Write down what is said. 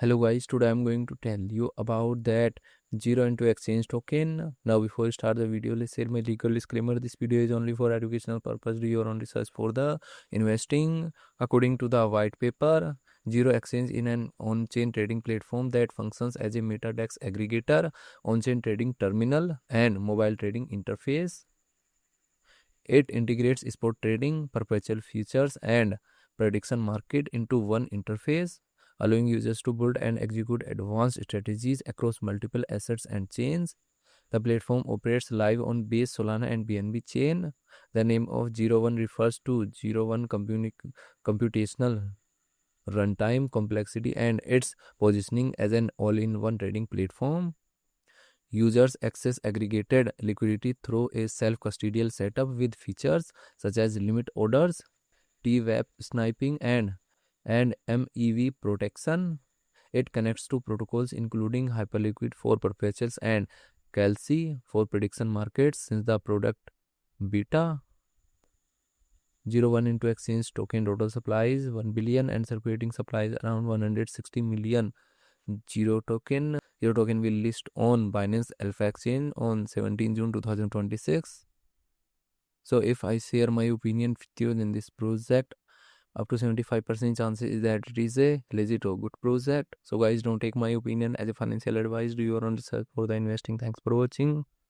Hello guys, today I'm going to tell you about that o1.exchange token. Now before I start the video, let's share my legal disclaimer. This video is only for educational purpose. Do your own research for the investing. According to the white paper, o1.exchange is an on-chain trading platform that functions as a MetaDex aggregator, on-chain trading terminal, and mobile trading interface. It integrates spot trading, perpetual futures, and prediction market into one interface, allowing users to build and execute advanced strategies across multiple assets and chains. The platform operates live on Base, Solana, and BNB chain. The name of o1 refers to o1 computational runtime complexity and its positioning as an all-in-one trading platform. Users access aggregated liquidity through a self-custodial setup with features such as limit orders, TWAP sniping, and MEV protection. It connects to protocols including Hyperliquid for perpetuals and Calci for prediction markets. Since the product beta, o1.exchange token total supplies 1 billion and circulating supplies around 160 million. o1 token will list on Binance Alpha Exchange on 17 June 2026. So if I share my opinion with you in this project, up to 75% chances is that it is a legit or good project. So guys, don't take my opinion as a financial advice. Do your own research for the investing. Thanks for watching.